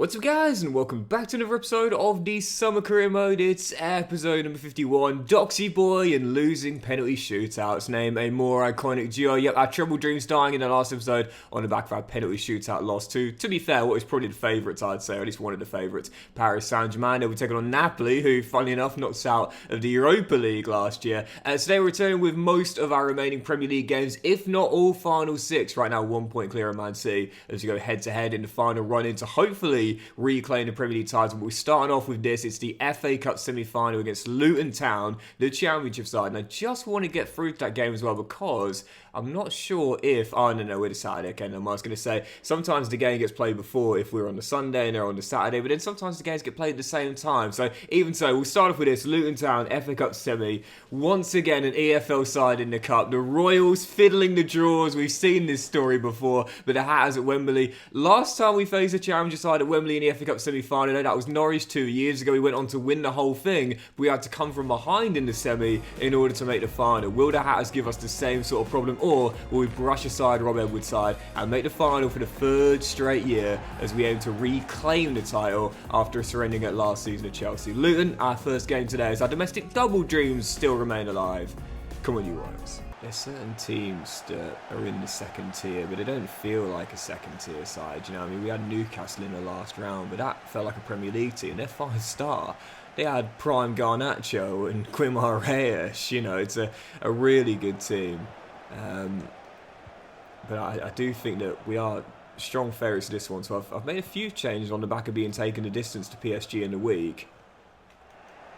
What's up guys, and welcome back to another episode of the Summer Career Mode. It's episode number 51, Doxy Boy and losing penalty shootouts. Name a more iconic duo. Yep, our treble dreams dying in the last episode on the back of our penalty shootout loss to be fair, what was probably the favourites, I'd say, or at least one of the favourites, Paris Saint-Germain. They'll be taking on Napoli, who, funnily enough, knocked us out of the Europa League last year. Today we're returning with most of our remaining Premier League games, if not all final six. Right now, 1 point clear of Man City as we go head-to-head in the final run-in to hopefully reclaim the Premier League title. But we're starting off with this. It's the FA Cup semi-final against Luton Town, the Championship side. And I just want to get through to that game as well because I'm not sure if... Oh, no, we're the Saturday. Okay, no, I was going to say, sometimes the game gets played before if we're on the Sunday and they're on the Saturday, but then sometimes the games get played at the same time. So even so, we'll start off with this. Luton Town, FA Cup semi. Once again, an EFL side in the Cup. The Royals fiddling the draws. We've seen this story before, but the Hatters at Wembley. Last time we faced a Challenger side at Wembley in the FA Cup semi-final, that was Norwich 2 years ago. We went on to win the whole thing, but we had to come from behind in the semi in order to make the final. Will the Hatters give us the same sort of problem, or will we brush aside Rob Edwards' side and make the final for the third straight year as we aim to reclaim the title after surrendering it last season at Chelsea? Luton, our first game today, as our domestic double dreams still remain alive. Come on, you Royals. There's certain teams that are in the second tier, but they don't feel like a second tier side. You know, I mean, we had Newcastle in the last round, but that felt like a Premier League team. They're 5-star. They had Prime Garnacho and Quimar Reyes. You know, it's a really good team. But I do think that we are strong favourites to this one. So I've made a few changes on the back of being taken the distance to PSG in the week.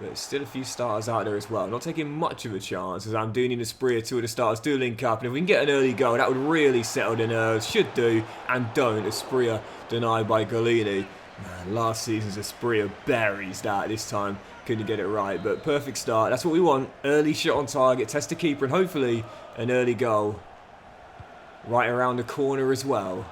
But still a few starters out there as well. Not taking much of a chance as I'm doing in the spree. Two of the starters do link up. And if we can get an early goal, that would really settle the nerves. Should do, and don't. Espria denied by Golini. Man, last season's Espria buries that. This time, couldn't get it right. But perfect start. That's what we want. Early shot on target. Test the keeper. And hopefully, an early goal. Right around the corner as well.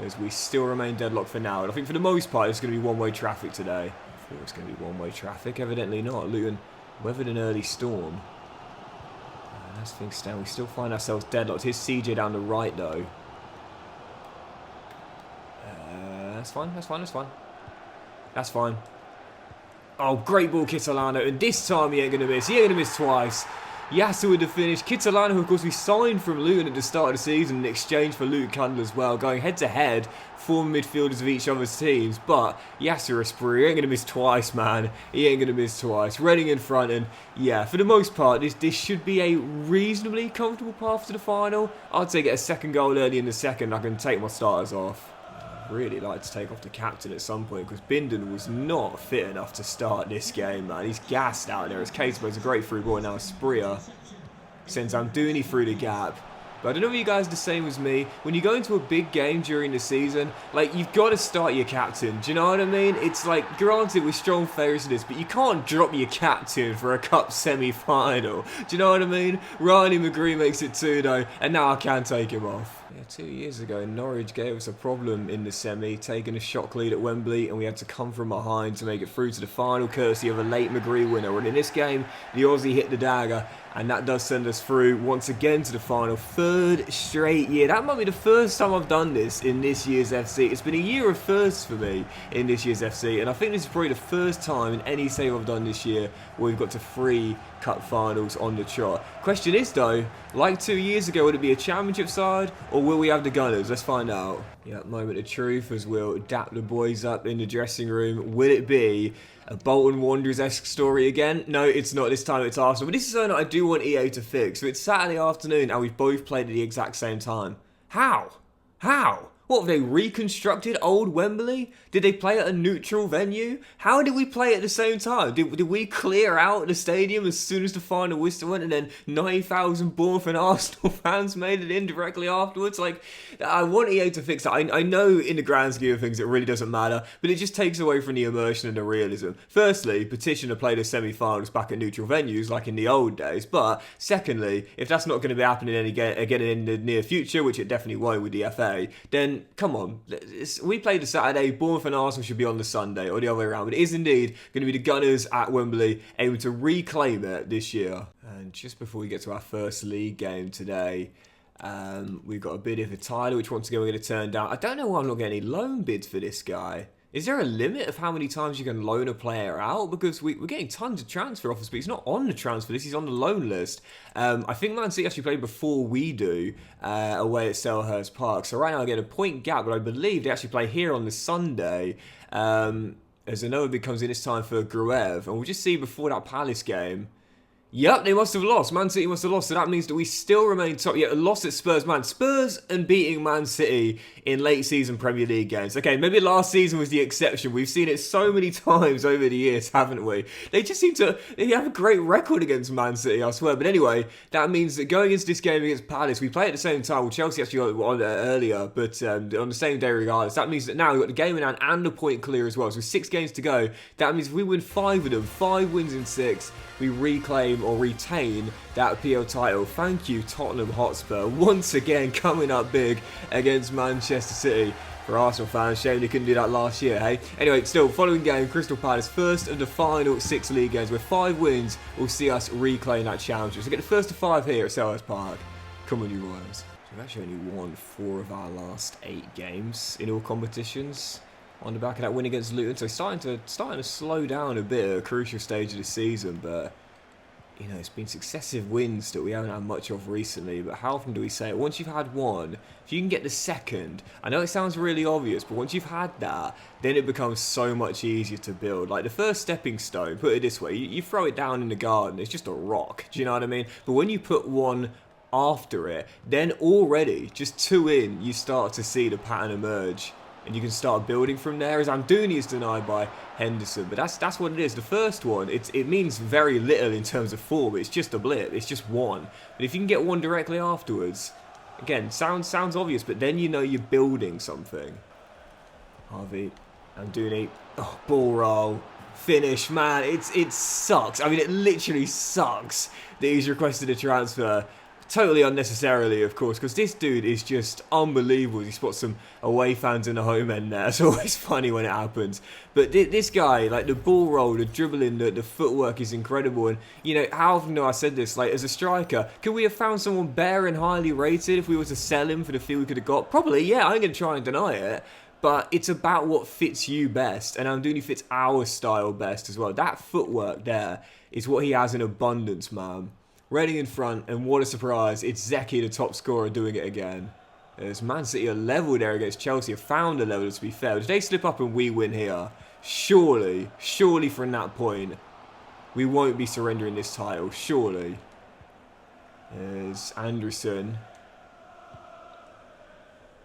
As we still remain deadlocked for now. And I think for the most part, it's going to be one-way traffic today. I thought it was going to be one-way traffic. Evidently not. Luton weathered an early storm. As things stand, we still find ourselves deadlocked. Here's CJ down the right, though. That's fine. That's fine. Oh, great ball, Kitolano. And this time he ain't going to miss. He ain't going to miss twice. Yasser with the finish. Kitolano, who of course we signed from Luton at the start of the season in exchange for Luke Cundle as well, going head-to-head, former midfielders of each other's teams. But Yasser Esprit ain't going to miss twice, man. He ain't going to miss twice. Reading in front, and yeah, for the most part, this should be a reasonably comfortable path to the final. I'd say get a second goal early in the second. I can take my starters off. Really like to take off the captain at some point because Bindon was not fit enough to start this game, man. He's gassed out there as Case plays a great through ball. Now Spria sends Amdouni through the gap. But I don't know if you guys are the same as me. When you go into a big game during the season, like, you've got to start your captain. Do you know what I mean? It's like, granted, we're strong favourites in this, but you can't drop your captain for a cup semi-final. Do you know what I mean? Riley McGree makes it 2 though, and now I can take him off. Yeah, 2 years ago, Norwich gave us a problem in the semi, taking a shock lead at Wembley, and we had to come from behind to make it through to the final, courtesy of a late McGree winner. And in this game, the Aussie hit the dagger, and that does send us through once again to the final. Third straight year. That might be the first time I've done this in this year's FC. It's been a year of firsts for me in this year's FC, and I think this is probably the first time in any save I've done this year where we've got to 3 cup finals on the trot. Question is though, like 2 years ago, would it be a championship side, or will we have the Gunners? Let's find out. Yeah, moment of truth as we'll dap the boys up in the dressing room. Will it be a Bolton Wanderers-esque story again? No, it's not. This time it's Arsenal. But this is something I do want EA to fix. So it's Saturday afternoon and we've both played at the exact same time. How? What, have they reconstructed old Wembley? Did they play at a neutral venue? How did we play at the same time? Did we clear out the stadium as soon as the final whistle went and then 90,000 Bournemouth and Arsenal fans made it in directly afterwards? Like, I want EA to fix that. I know in the grand scheme of things it really doesn't matter, but it just takes away from the immersion and the realism. Firstly, petition to play the semi-finals back at neutral venues like in the old days. But secondly, if that's not going to be happening again in the near future, which it definitely won't with the FA, then come on, we play the Saturday, Bournemouth and Arsenal should be on the Sunday, or the other way around. But it is indeed going to be the Gunners at Wembley, able to reclaim it this year. And just before we get to our first league game today, we've got a bid for Tyler, which once again we're going to turn down. I don't know why I'm not getting any loan bids for this guy. Is there a limit of how many times you can loan a player out? Because we're getting tons of transfer offers, but he's not on the transfer list, he's on the loan list. I think Man City actually played before we do, away at Selhurst Park. So right now I get a point gap, but I believe they actually play here on the Sunday. As another big comes in this time for Gruev. And we'll just see before that Palace game. Yep, they must have lost. Man City must have lost, so that means that we still remain top. Yeah, a loss at Spurs, man. Spurs and beating Man City in late season Premier League games. Okay, maybe last season was the exception. We've seen it so many times over the years, haven't we? They just seem to they have a great record against Man City, I swear. But anyway, that means that going into this game against Palace, we play at the same time. Well, Chelsea actually got on earlier, but on the same day regardless. That means that now we've got the game in hand and the point clear as well. So with 6 games to go, that means if we win 5 of them, 5 wins in 6, we reclaim or retain that PL title. Thank you, Tottenham Hotspur, once again coming up big against Manchester City. For Arsenal fans, shame they couldn't do that last year, hey? Anyway, still, following game, Crystal Palace, first of the final 6 league games, where 5 wins will see us reclaim that championship. So get the first of 5 here at Selhurst Park. Come on, you Royals. So we've actually only won 4 of our last 8 games in all competitions. On the back of that win against Luton, so starting to slow down a bit at a crucial stage of the season, but you know, it's been successive wins that we haven't had much of recently. But how often do we say it? Once you've had one, if you can get the second, I know it sounds really obvious, but once you've had that, then it becomes so much easier to build. Like the first stepping stone, put it this way, you throw it down in the garden, it's just a rock. Do you know what I mean? But when you put one after it, then already, just 2 in, you start to see the pattern emerge. And you can start building from there. As Amdouni is denied by Henderson, but that's what it is. The first one, it means very little in terms of form. It's just a blip. It's just one. But if you can get one directly afterwards, again, sounds obvious, but then you know you're building something. Harvey, Amdouni, oh, ball roll, finish, man. It sucks. I mean, it literally sucks that he's requested a transfer. Totally unnecessarily, of course, because this dude is just unbelievable. He spots some away fans in the home end there. It's always funny when it happens. But this guy, like the ball roll, the dribbling, the footwork is incredible. And, you know, how often do I said this? Like, as a striker, could we have found someone better and highly rated if we were to sell him for the fee we could have got? Probably, yeah, I ain't going to try and deny it. But it's about what fits you best. And Amdouni fits our style best as well. That footwork there is what he has in abundance, man. Reading in front, and what a surprise, it's Zeki, the top scorer, doing it again. As Man City are level there against Chelsea, have found a level, to be fair. If they slip up and we win here, surely from that point, we won't be surrendering this title, surely. There's Anderson.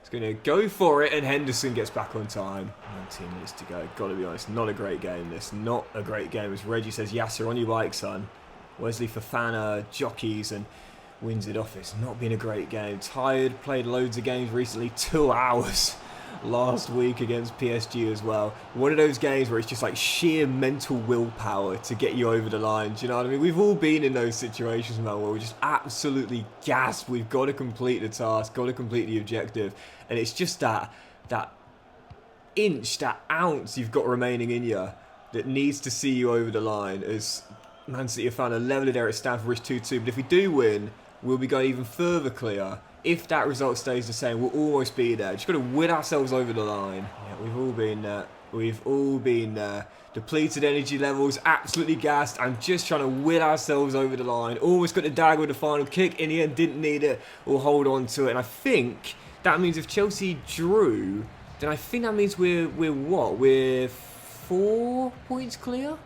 He's going to go for it, and Henderson gets back on time. 19 minutes to go, gotta be honest, not a great game this, not a great game. As Reggie says, Yasser, on your bike, son. Wesley Fofana jockeys and wins it off. It's not been a great game. Tired, played loads of games recently. 2 hours last week against PSG as well. One of those games where it's just like sheer mental willpower to get you over the line. Do you know what I mean? We've all been in those situations, man, where we're just absolutely gassed. We've got to complete the task, got to complete the objective. And it's just that inch, that ounce you've got remaining in you that needs to see you over the line. As Man City have found a leveler there at Stamford Bridge 2-2, but if we do win, we'll be going even further clear. If that result stays the same, we'll almost be there. Just got to win ourselves over the line. Yeah, we've all been there. We've all been there. Depleted energy levels, absolutely gassed. I'm just trying to win ourselves over the line. Almost got the dagger with the final kick. In the end, didn't need it. We'll hold on to it. And I think that means if Chelsea drew, then I think that means we're what? We're 4 points clear?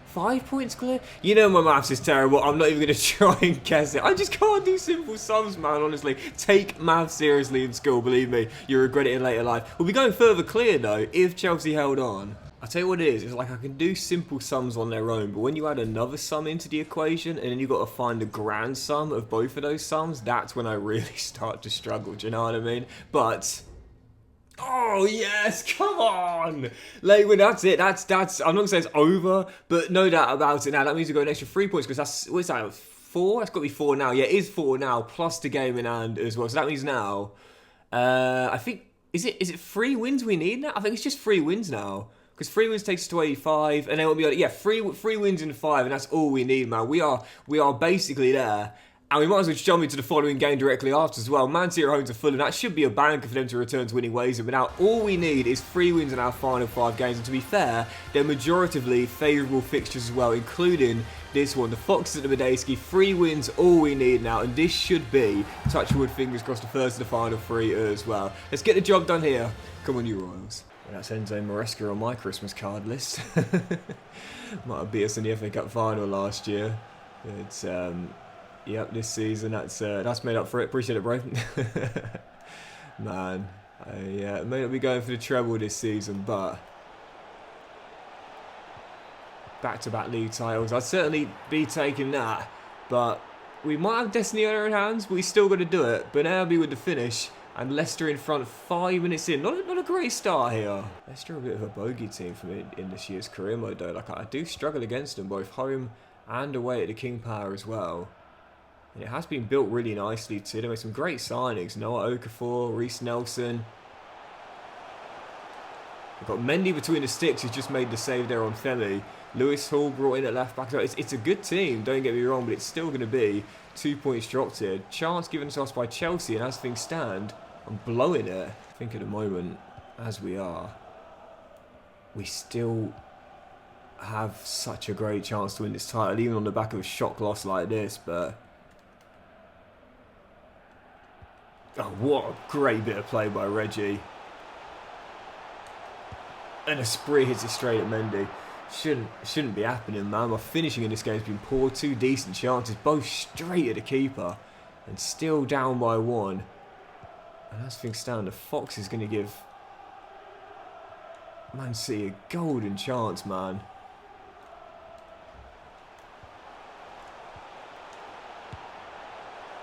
5 points clear? You know my maths is terrible. I'm not even going to try and guess it. I just can't do simple sums, man, honestly. Take maths seriously in school, believe me. You'll regret it in later life. We'll be going further clear, though, if Chelsea held on. I'll tell you what it is. It's like I can do simple sums on their own, but when you add another sum into the equation, and then you've got to find the grand sum of both of those sums, that's when I really start to struggle. Do you know what I mean? But oh yes, come on! Like, well, that's it. That's. I'm not gonna say it's over, but no doubt about it. Now that means we got an extra 3 points because that's what's that? 4? That's got to be 4 now. Yeah, it is 4 now plus the game in hand as well. So that means now, I think is it 3 wins we need now? I think it's just 3 wins now. Because 3 wins takes us to 85, and then we'll be like, yeah, 3 wins in 5, and that's all we need, man. We are basically there. And we might as well jump into the following game directly after as well. Man City are home to Fulham. That should be a banker for them to return to winning ways. But now all we need is 3 wins in our final 5 games. And to be fair, they're majoritively favourable fixtures as well, including this one. The Foxes at the Medeski. 3 wins, all we need now. And this should be, touch wood, fingers crossed, the first of the final 3 as well. Let's get the job done here. Come on, you Royals. Well, that's Enzo Maresca on my Christmas card list. Might have beat us in the FA Cup final last year. It's yep, this season that's made up for it. Appreciate it, bro. Man, I may not be going for the treble this season, but back-to-back league titles, I'd certainly be taking that. But we might have destiny on our hands, but we still got to do it. But now be with the finish, and Leicester in front 5 minutes in. Not a great start here. Leicester are a bit of a bogey team for me in this year's career mode, though. Like, I do struggle against them, both home and away at the King Power as well. And it has been built really nicely too. They made some great signings. Noah Okafor, Reece Nelson. We've got Mendy between the sticks, who's just made the save there on Femi. Lewis Hall brought in at left back. It's a good team, don't get me wrong, but it's still going to be 2 points dropped here. Chance given to us by Chelsea, and as things stand, I'm blowing it. I think at the moment, as we are, we still have such a great chance to win this title, even on the back of a shock loss like this, but oh, what a great bit of play by Reggie. And a spree hits it straight at Mendy. Shouldn't be happening, man. My finishing in this game has been poor. 2 decent chances, both straight at the keeper. And still down by 1. And as things stand, the Fox is going to give Man City a golden chance, man.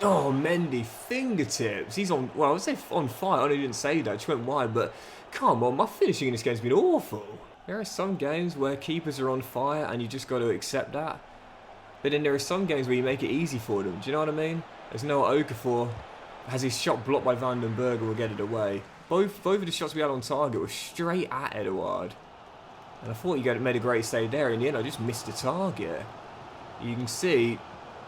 Oh, Mendy, fingertips. He's on, well, I would say on fire. I know he didn't say that, just went wide, but come on, my finishing in this game has been awful. There are some games where keepers are on fire and you just got to accept that. But then there are some games where you make it easy for them. Do you know what I mean? There's Noah Okafor, has his shot blocked by Vandenberg, will get it away. Both of the shots we had on target were straight at Edouard. And I thought you made a great save there. In the end, I just missed the target. You can see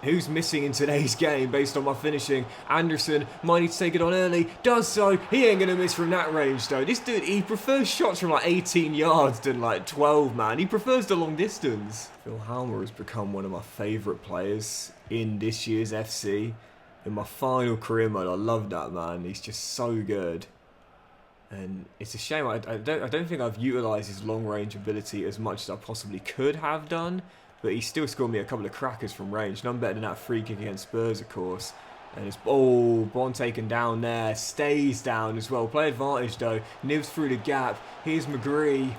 who's missing in today's game based on my finishing. Anderson might need to take it on early. Does so. He ain't going to miss from that range, though. This dude, he prefers shots from like 18 yards than like 12, man. He prefers the long distance. Phil Halmer has become one of my favourite players in this year's FC. In my final career mode, I love that, man. He's just so good. And it's a shame. I don't think I've utilised his long-range ability as much as I possibly could have done. But he still scored me a couple of crackers from range. None better than that free kick against Spurs, of course. And it's, oh, Bond taken down there. Stays down as well. Play advantage, though. Nibs through the gap. Here's McGree.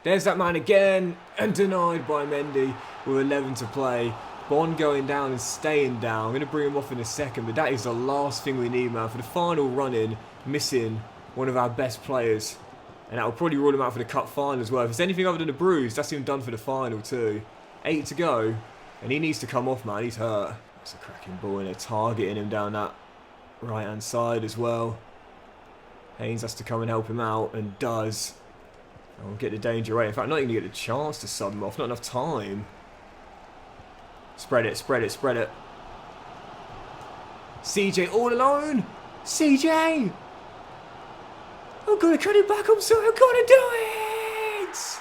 There's that man again. And denied by Mendy with 11 to play. Bond going down and staying down. I'm going to bring him off in a second. But that is the last thing we need, man. For the final run-in, missing one of our best players. And that will probably rule him out for the cup final as well. If it's anything other than a bruise, that's him done for the final too. 8 to go. And he needs to come off, man. He's hurt. That's a cracking ball, and they're targeting him down that right-hand side as well. Haynes has to come and help him out, and does. And we'll get the danger away. In fact, not even get a chance to sub him off. Not enough time. Spread it, spread it, spread it. CJ all alone. CJ! I'm gonna cut it back, I'm sorry, I'm gonna do it!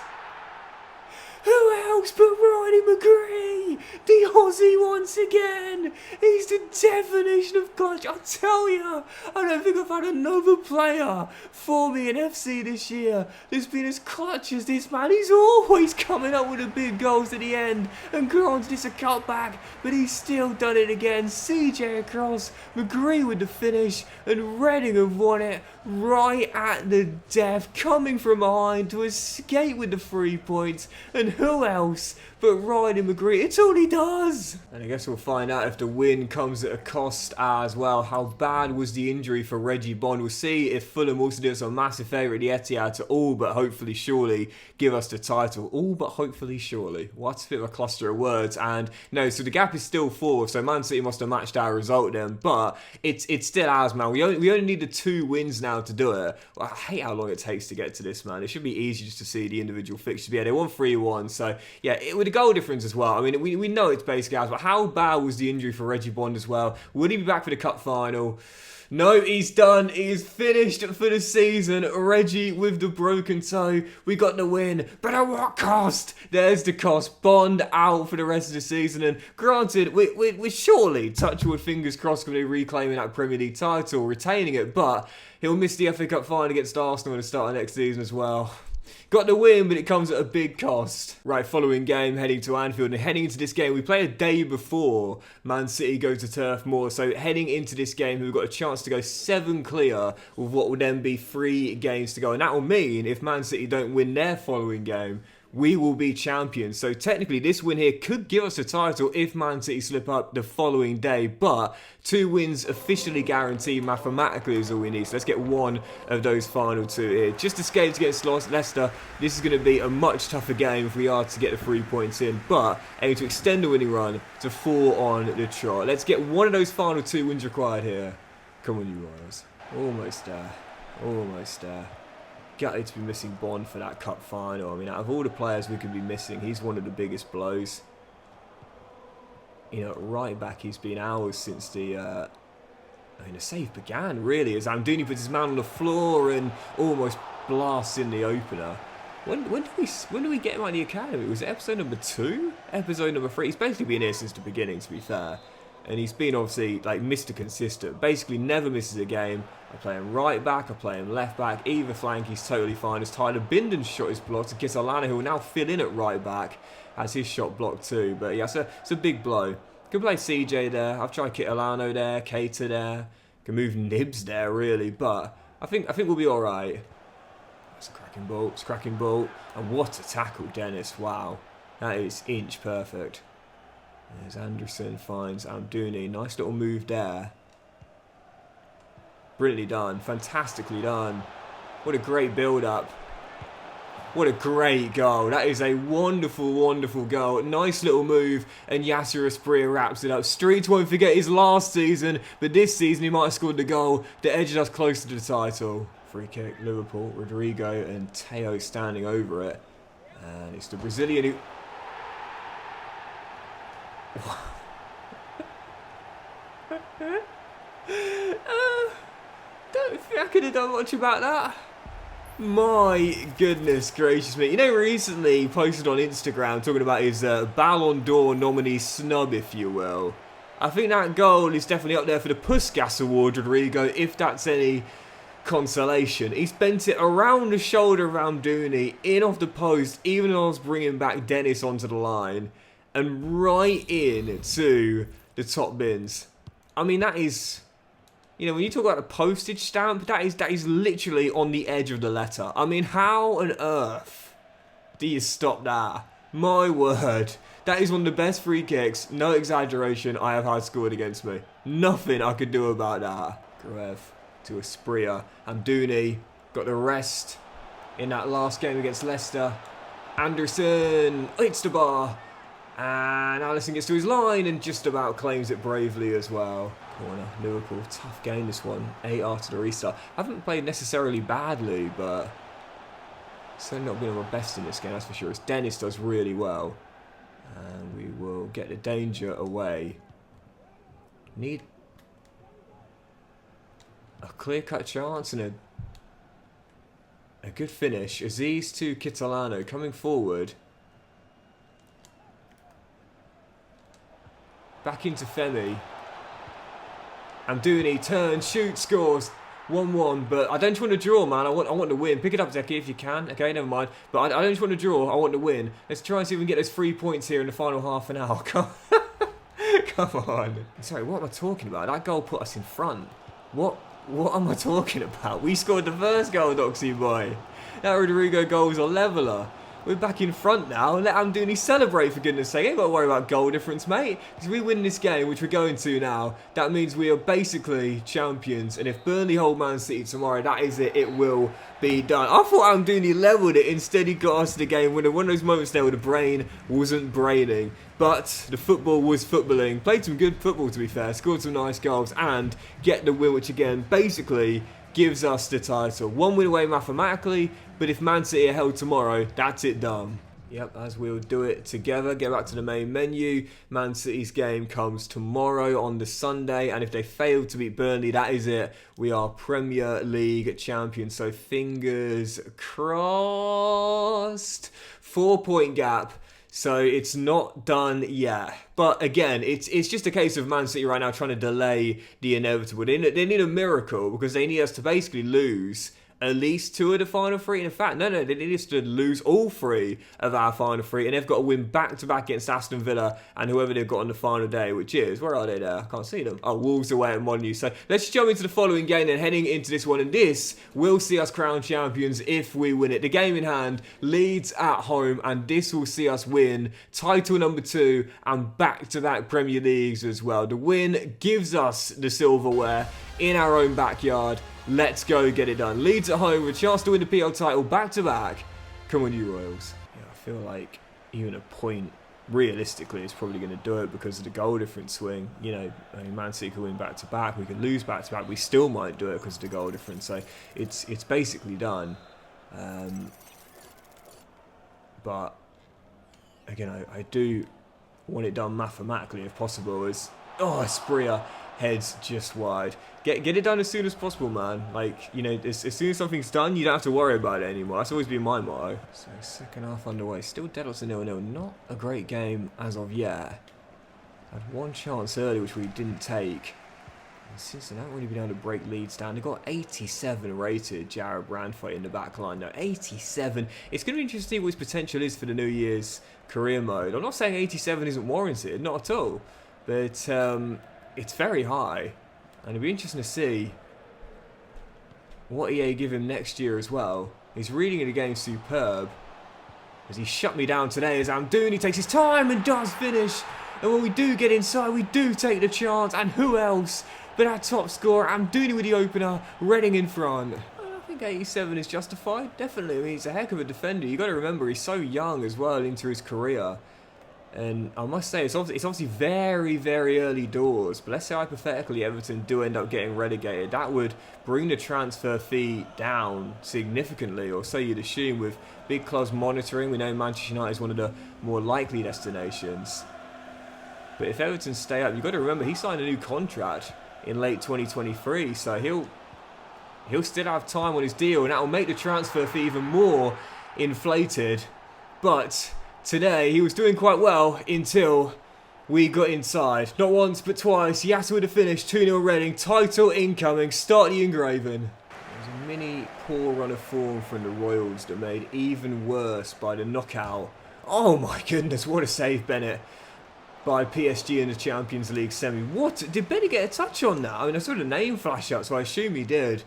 Who else but Riley McGree? The Aussie once again! He's the definition of clutch, I tell you! I don't think I've had another player for me in FC this year that's been as clutch as this man. He's always coming up with the big goals at the end, and granted it's a cutback, but he's still done it again. CJ across, McGree with the finish, and Reading have won it right at the death, coming from behind to escape with the 3 points. And who else but Ryan McGree? It's all he does. And I guess we'll find out if the win comes at a cost as well. How bad was the injury for Reggie Bond? We'll see if Fulham also do us a massive favour at the Etihad to all but hopefully surely give us the title. All but hopefully surely. What a bit of a cluster of words. And no, so the gap is still 4. So Man City must have matched our result then. But it's still ours, man. We only need the 2 wins now to do it. Well, I hate how long it takes to get to this, man. It should be easy just to see the individual fixtures. But yeah, they won 3-1. So yeah, it would goal difference as well. I mean, we know it's basic hours, but how bad was the injury for Reggie Bond as well? Would he be back for the cup final? No, he's done. He's finished for the season. Reggie with the broken toe. We got the win. But at what cost? There's the cost. Bond out for the rest of the season. And granted, we're surely, touch wood, fingers crossed, going to be reclaiming that Premier League title, retaining it. But he'll miss the FA Cup final against Arsenal at the start of next season as well. Got the win, but it comes at a big cost. Right, following game, heading to Anfield, and heading into this game, we play a day before Man City go to Turf Moor, so heading into this game, we've got a chance to go 7 clear with what will then be 3 games to go, and that will mean if Man City don't win their following game, we will be champions. So technically this win here could give us a title if Man City slip up the following day, but 2 wins officially guaranteed mathematically is all we need. So let's get one of those final 2 here. Just escaped against Leicester. This is going to be a much tougher game if we are to get the 3 points in, but aim to extend the winning run to 4 on the trot. Let's get one of those final 2 wins required here. Come on, you Royals. Almost there. Almost there. Gutted to be missing Bond for that cup final. I mean, out of all the players we could be missing, he's one of the biggest blows. You know, right back, he's been hours since the save began, really, as Amdouni puts his man on the floor and almost blasts in the opener. When do we get him out of the academy? Was it episode number 2? Episode number 3? He's basically been here since the beginning, to be fair. And he's been obviously like Mr. Consistent. Basically never misses a game. I play him right back, I play him left back. Either flank he's totally fine. As Tyler Binden's shot is blocked. And Kisalana, who will now fill in at right back, has his shot blocked too. But yeah, it's a big blow. Can play CJ there. I've tried Kitalano there, Keita there. Can move Nibs there really. But I think we'll be alright. That's a cracking ball. It's a cracking ball. And what a tackle, Dennis. Wow. That is inch perfect. There's Anderson, finds Amdouni. Nice little move there. Brilliantly done. Fantastically done. What a great build-up. What a great goal. That is a wonderful, wonderful goal. Nice little move. And Yasser Asprilla wraps it up. Streets won't forget his last season. But this season he might have scored the goal that edged us closer to the title. Free kick, Liverpool. Rodrigo and Teo standing over it. And it's the Brazilian who... Don't think I could have done much about that. My goodness gracious me. You know, recently he posted on Instagram talking about his Ballon d'Or nominee snub, if you will. I think that goal is definitely up there for the Puskas Award, Rodrigo, if that's any consolation. He's bent it around the shoulder of Amdouni, in off the post, even though I was bringing back Dennis onto the line. And right in to the top bins. I mean, that is... You know, when you talk about the postage stamp, that is literally on the edge of the letter. I mean, how on earth do you stop that? My word. That is one of the best free kicks, no exaggeration, I have had scored against me. Nothing I could do about that. Gruev to Asprilla. Amdouni got the rest in that last game against Leicester. Anderson hits the bar. And Alisson gets to his line and just about claims it bravely as well. Corner, Liverpool, tough game this one. 8 after the restart. Haven't played necessarily badly, but certainly not been on my best in this game, that's for sure. As Dennis does really well. And we will get the danger away. Need a clear-cut chance and a good finish. Aziz to Kitalano coming forward. Back into Femi. Amdouni turns, shoots, scores. 1-1, but I don't just want to draw, man. I want to win. Pick it up, Zeki, if you can. Okay, never mind. But I don't just want to draw. I want to win. Let's try and see if we can get those 3 points here in the final half an hour. Come on. Sorry, what am I talking about? That goal put us in front. What am I talking about? We scored the first goal, Doxy boy. That Rodrigo goal was a leveller. We're back in front now. Let Amdouni celebrate, for goodness sake. Ain't got to worry about goal difference, mate. Because we win this game, which we're going to now, that means we are basically champions. And if Burnley hold Man City tomorrow, that is it. It will be done. I thought Amdouni levelled it. Instead, he got us to the game winner. One of those moments there where the brain wasn't braining. But the football was footballing. Played some good football, to be fair. Scored some nice goals. And get the win, which again, basically gives us the title. 1 win away mathematically, but if Man City are held tomorrow, that's it done. Yep, as we'll do it together. Get back to the main menu. Man City's game comes tomorrow on the Sunday, and if they fail to beat Burnley, that is it. We are Premier League champions, so fingers crossed. 4-point gap. So it's not done yet. But again, it's just a case of Man City right now trying to delay the inevitable. They need a miracle because they need us to basically lose at least 2 of the final 3. In fact, no, they need us to lose all 3 of our final 3, and they've got to win back-to-back against Aston Villa and whoever they've got on the final day, which is, where are they there? I can't see them. Oh, Wolves away at Molineux. So let's jump into the following game then, heading into this one, and this will see us crowned champions if we win it. The game in hand, Leeds at home, and this will see us win title number 2 and back-to-back Premier Leagues as well. The win gives us the silverware in our own backyard. Let's go get it done. Leeds at home with a chance to win the PL title back-to-back. Come on, you Royals. Yeah, I feel like even a point, realistically, is probably going to do it because of the goal difference swing. You know, I mean, Man City could win back-to-back. We could lose back-to-back. We still might do it because of the goal difference. So it's basically done. But, again, I do want it done mathematically if possible. Espria heads just wide. Get it done as soon as possible, man. Like, you know, as soon as something's done, you don't have to worry about it anymore. That's always been my motto. So, second half underway. Still dead to 0-0. Not a great game as of yet. Had one chance early, which we didn't take. And since then, I haven't really been able to break Leeds down. They've got 87 rated Jared Brandfight in the back line now. 87. It's going to be interesting to see what his potential is for the New Year's career mode. I'm not saying 87 isn't warranted. Not at all. But it's very high. And it'll be interesting to see what EA give him next year as well. His reading of the game superb. As he shut me down today as Amdouni takes his time and does finish. And when we do get inside, we do take the chance. And who else but our top scorer, Amdouni with the opener, Reading in front. I think 87 is justified. Definitely. I mean, he's a heck of a defender. You've got to remember, he's so young as well into his career. And I must say, it's obviously very, very early doors. But let's say hypothetically Everton do end up getting relegated. That would bring the transfer fee down significantly. Or so you'd assume with big clubs monitoring. We know Manchester United is one of the more likely destinations. But if Everton stay up, you've got to remember he signed a new contract in late 2023. So he'll still have time on his deal. And that will make the transfer fee even more inflated. But today, he was doing quite well until we got inside. Not once, but twice. Yatta with a finish, 2-0 Reading. Title incoming. Start the engraving. There's a mini poor run of form from the Royals that made even worse by the knockout. Oh my goodness, what a save, Bennett, by PSG in the Champions League semi. What? Did Bennett get a touch on that? I mean, I saw the name flash up, so I assume he did.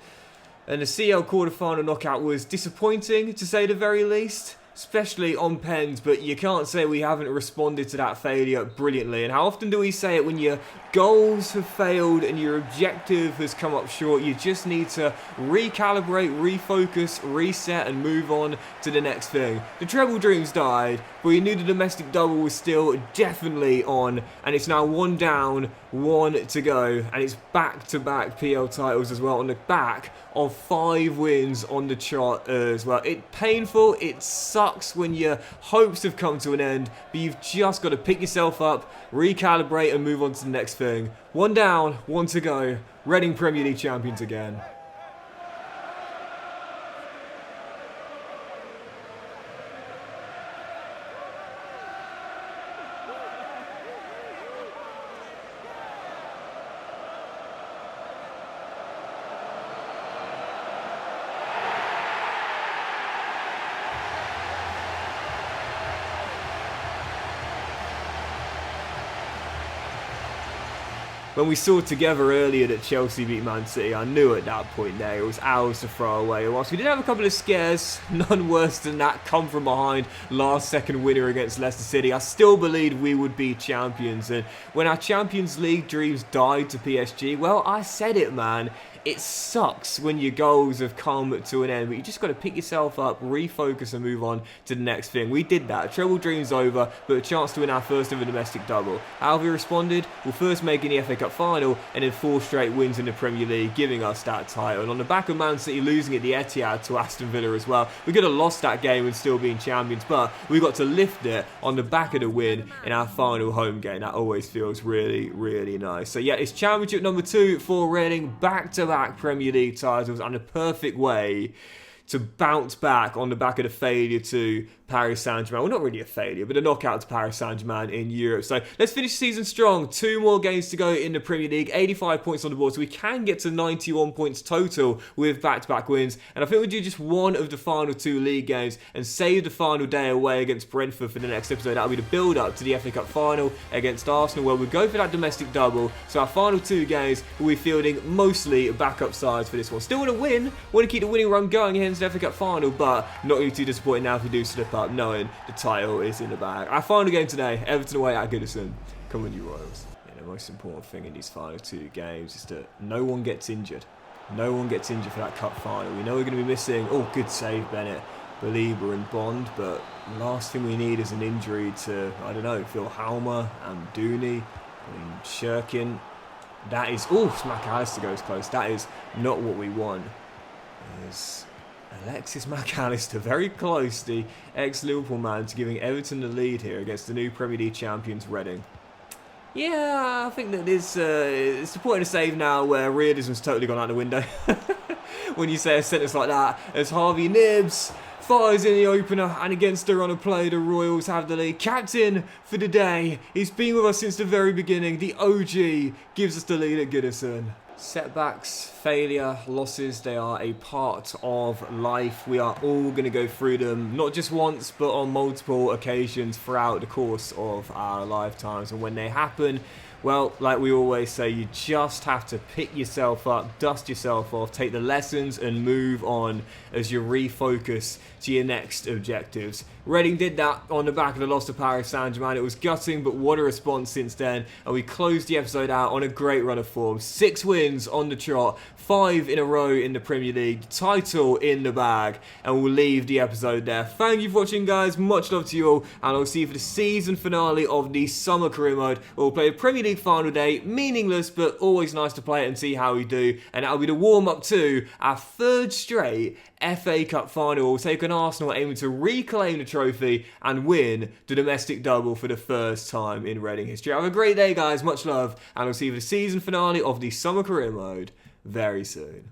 And the CL quarter-final knockout was disappointing, to say the very least. Especially on pens, but you can't say we haven't responded to that failure brilliantly. And how often do we say it when your goals have failed and your objective has come up short? You just need to recalibrate, refocus, reset and move on to the next thing. The treble dreams died, but you knew the domestic double was still definitely on. And it's now 1 down, 1 to go. And it's back-to-back PL titles as well on the back of 5 wins on the chart as well. It's painful, it sucks when your hopes have come to an end, but you've just got to pick yourself up, recalibrate and move on to the next thing. 1 down, 1 to go. Reading Premier League champions again. When we saw together earlier that Chelsea beat Man City, I knew at that point there it was ours to throw away. Whilst we did have a couple of scares, none worse than that come from behind last second winner against Leicester City, I still believed we would be champions. And when our Champions League dreams died to PSG, well, I said it, man. it sucks when your goals have come to an end, but you just got to pick yourself up, refocus and move on to the next thing. We did that. Treble dreams over, but a chance to win our first ever domestic double. How have we responded? Well, first making the FA Cup final and then 4 straight wins in the Premier League, giving us that title. And on the back of Man City losing at the Etihad to Aston Villa as well, we could have lost that game and still been champions, but we got to lift it on the back of the win in our final home game. That always feels really, really nice. So yeah, it's championship number 2 for Reading, back-to-back Premier League titles, and a perfect way to bounce back on the back of the failure to Paris Saint-Germain. Well, not really a failure, but a knockout to Paris Saint-Germain in Europe. So let's finish the season strong. 2 more games to go in the Premier League. 85 points on the board, so we can get to 91 points total with back-to-back wins. And I think we'll do just one of the final 2 league games and save the final day away against Brentford for the next episode. That'll be the build-up to the FA Cup final against Arsenal, where we'll go for that domestic double. So our final 2 games will be fielding mostly backup sides for this one. Still want to win. Want to keep the winning run going here into the FA Cup final, but not really too disappointed now if we do slip up, knowing the title is in the bag. Our final game today, Everton away at Goodison. Come on, you Royals. Yeah, the most important thing in these final 2 games is that no one gets injured. No one gets injured for that cup final. We know we're going to be missing, oh, good save, Bennett, Belieber and Bond, but the last thing we need is an injury to, I don't know, Phil Halmer and Dooney, Shirkin. That is, oh, McAllister goes close. That is not what we want. There's Alexis McAllister very close, the ex-Liverpool man, to giving Everton the lead here against the new Premier League champions Reading. Yeah, I think that it's the point of save now where realism's totally gone out the window. When you say a sentence like that, as Harvey Nibbs fires in the opener, and against the run of play, the Royals have the lead. Captain for the day, he's been with us since the very beginning. The OG gives us the lead at Goodison. Setbacks, failure, losses, they are a part of life. We are all going to go through them, not just once, but on multiple occasions throughout the course of our lifetimes. And when they happen, well, like we always say, you just have to pick yourself up, dust yourself off, take the lessons and move on as you refocus to your next objectives. Reading did that on the back of the loss to Paris Saint-Germain. It was gutting, but what a response since then. And we closed the episode out on a great run of form. 6 wins on the trot, 5 in a row in the Premier League, title in the bag, and we'll leave the episode there. Thank you for watching, guys. Much love to you all, and I'll see you for the season finale of the Summer Career Mode. We'll play a Premier League final day, meaningless, but always nice to play it and see how we do. And that'll be the warm-up to our 3rd straight FA Cup final. We'll take on Arsenal, aiming to reclaim the trophy and win the domestic double for the first time in Reading history. Have a great day, guys. Much love, and I'll see you for the season finale of the Summer Career Mode very soon.